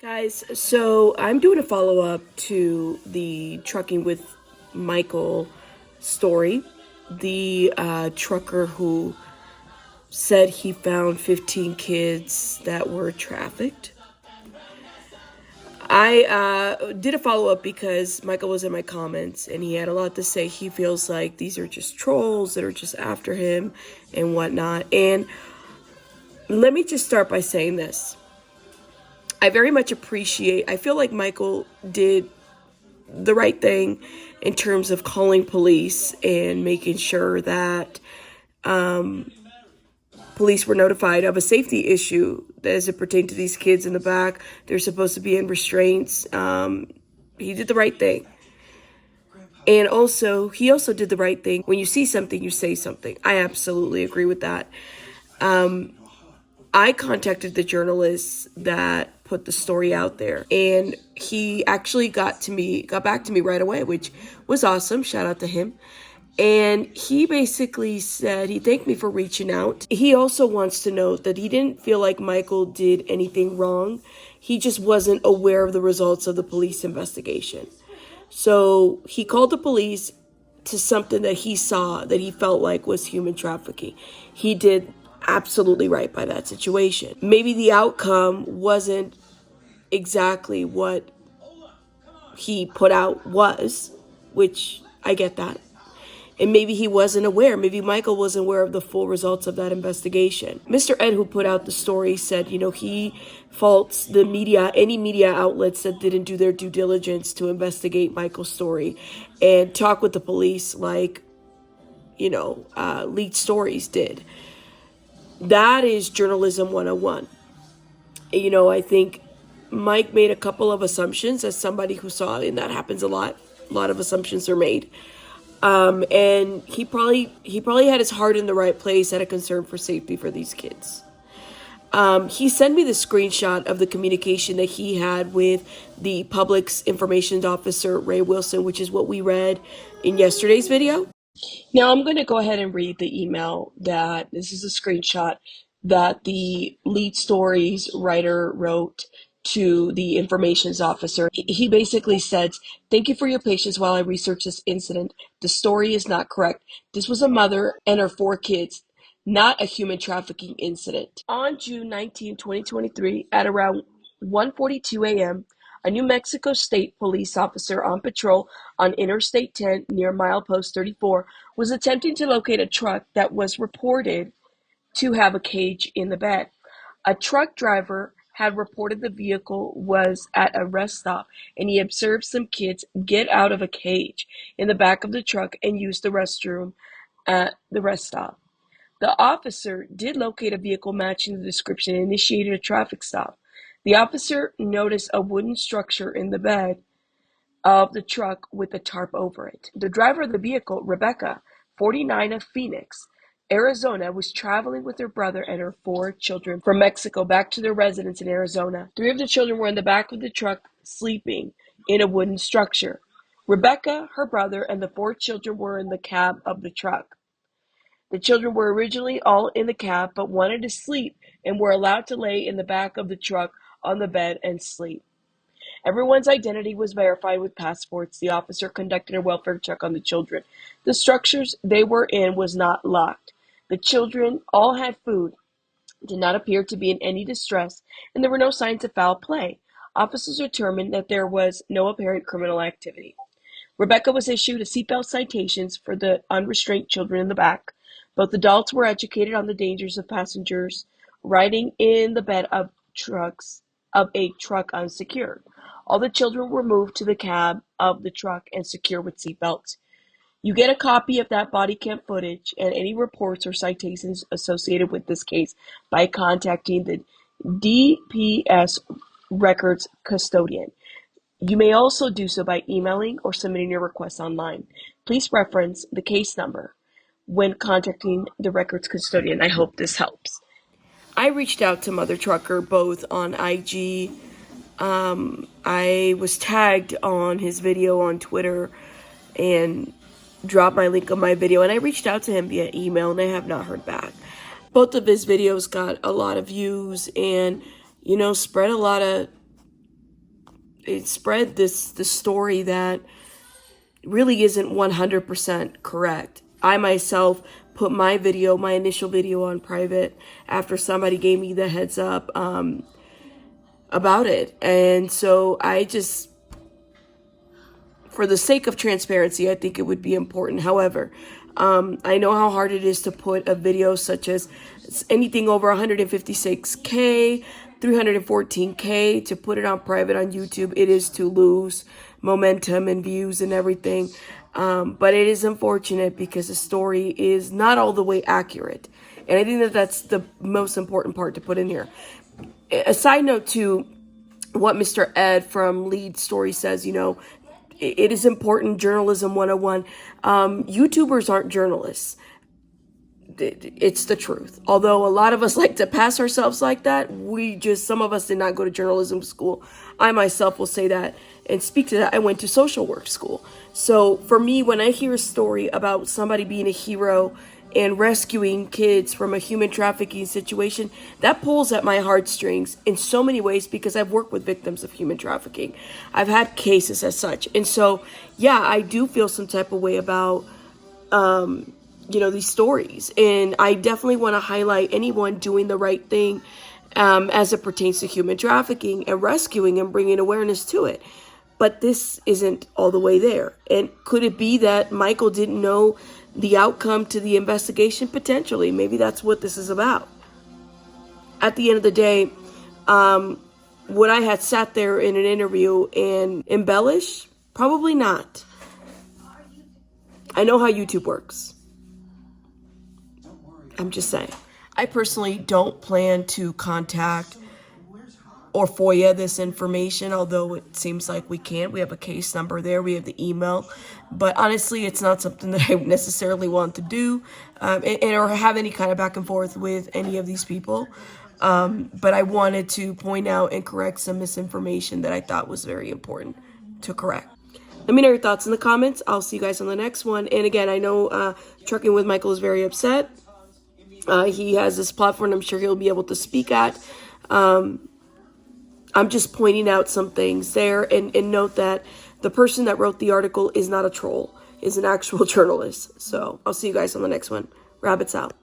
Guys, so I'm doing a follow-up to the Trucking with Michael story. The trucker who said he found 15 kids that were trafficked. I did a follow-up because Michael was in my comments and he had a lot to say. He feels like these are just trolls that are just after him and whatnot. And let me just start by saying this. I very much I feel like Michael did the right thing in terms of calling police and making sure that police were notified of a safety issue as it pertained to these kids in the back. They're supposed to be in restraints. He did the right thing. And he also did the right thing. When you see something, you say something. I absolutely agree with that. I contacted the journalist that put the story out there, and he actually got back to me right away, which was awesome. Shout out to him. And he basically said he thanked me for reaching out. He also wants to note that he didn't feel like Michael did anything wrong. He just wasn't aware of the results of the police investigation. So he called the police to something that he saw that he felt like was human trafficking. He did absolutely right by that situation. Maybe the outcome wasn't exactly what he put out was, which I get that. And maybe he wasn't aware. Maybe Michael wasn't aware of the full results of that investigation. Mr. Ed, who put out the story, said, he faults the media, any media outlets that didn't do their due diligence to investigate Michael's story and talk with the police like, leaked stories did. That is journalism 101. I think Mike made a couple of assumptions as somebody who saw it, and that happens a lot. A lot of assumptions are made. And he probably had his heart in the right place, had a concern for safety for these kids. He sent me the screenshot of the communication that he had with the Public's Information Officer, Ray Wilson, which is what we read in yesterday's video. Now I'm going to go ahead and read the email this is a screenshot that the lead stories writer wrote to the information officer. He basically said, "Thank you for your patience while I research this incident. The story is not correct. This was a mother and her 4 kids, not a human trafficking incident." On June 19, 2023, at around 1:42 a.m., a New Mexico State police officer on patrol on Interstate 10 near milepost 34 was attempting to locate a truck that was reported to have a cage in the bed. A truck driver had reported the vehicle was at a rest stop, and he observed some kids get out of a cage in the back of the truck and use the restroom at the rest stop. The officer did locate a vehicle matching the description and initiated a traffic stop. The officer noticed a wooden structure in the bed of the truck with a tarp over it. The driver of the vehicle, Rebecca, 49, of Phoenix, Arizona, was traveling with her brother and her 4 children from Mexico back to their residence in Arizona. 3 of the children were in the back of the truck sleeping in a wooden structure. Rebecca, her brother, and the 4 children were in the cab of the truck. The children were originally all in the cab but wanted to sleep and were allowed to lay in the back of the truck on the bed and sleep. Everyone's identity was verified with passports. The officer conducted a welfare check on the children. The structures they were in was not locked. The children all had food, did not appear to be in any distress, and there were no signs of foul play. Officers determined that there was no apparent criminal activity. Rebecca was issued a seatbelt citations for the unrestrained children in the back. Both adults were educated on the dangers of passengers riding in the bed of a truck unsecured. All the children were moved to the cab of the truck and secured with seatbelts. You get a copy of that body cam footage and any reports or citations associated with this case by contacting the DPS records custodian. You may also do so by emailing or submitting your request online. Please reference the case number when contacting the records custodian. I hope this helps. I reached out to Mother Trucker both on IG. I was tagged on his video on Twitter and dropped my link on my video, and I reached out to him via email, and I have not heard back. Both of his videos got a lot of views and, spread a lot of it spread this story that really isn't 100% correct. I myself put my initial video on private after somebody gave me the heads up about it. And so I just, for the sake of transparency, I think it would be important. However, I know how hard it is to put a video such as anything over 156K, 314K, to put it on private on YouTube. It is to lose momentum and views and everything. But it is unfortunate because the story is not all the way accurate. And I think that that's the most important part to put in here. A side note to what Mr. Ed from Lead Story says, it is important, journalism 101. YouTubers aren't journalists. It's the truth. Although a lot of us like to pass ourselves like that, some of us did not go to journalism school. I myself will say that and speak to that. I went to social work school. So for me, when I hear a story about somebody being a hero and rescuing kids from a human trafficking situation, that pulls at my heartstrings in so many ways because I've worked with victims of human trafficking. I've had cases as such. And so, yeah, I do feel some type of way about, these stories. And I definitely want to highlight anyone doing the right thing as it pertains to human trafficking and rescuing and bringing awareness to it. But this isn't all the way there. And could it be that Michael didn't know the outcome to the investigation? Potentially. Maybe that's what this is about. At the end of the day, would I have sat there in an interview and embellish? Probably not. I know how YouTube works. I'm just saying. I personally don't plan to contact or FOIA this information, although it seems like we can. We have a case number there. We have the email. But honestly, it's not something that I necessarily want to do or have any kind of back and forth with any of these people. But I wanted to point out and correct some misinformation that I thought was very important to correct. Let me know your thoughts in the comments. I'll see you guys on the next one. And again, I know Trucking with Michael is very upset. He has this platform I'm sure he'll be able to speak at. I'm just pointing out some things there, and note that the person that wrote the article is not a troll, is an actual journalist. So I'll see you guys on the next one. Rabbits out.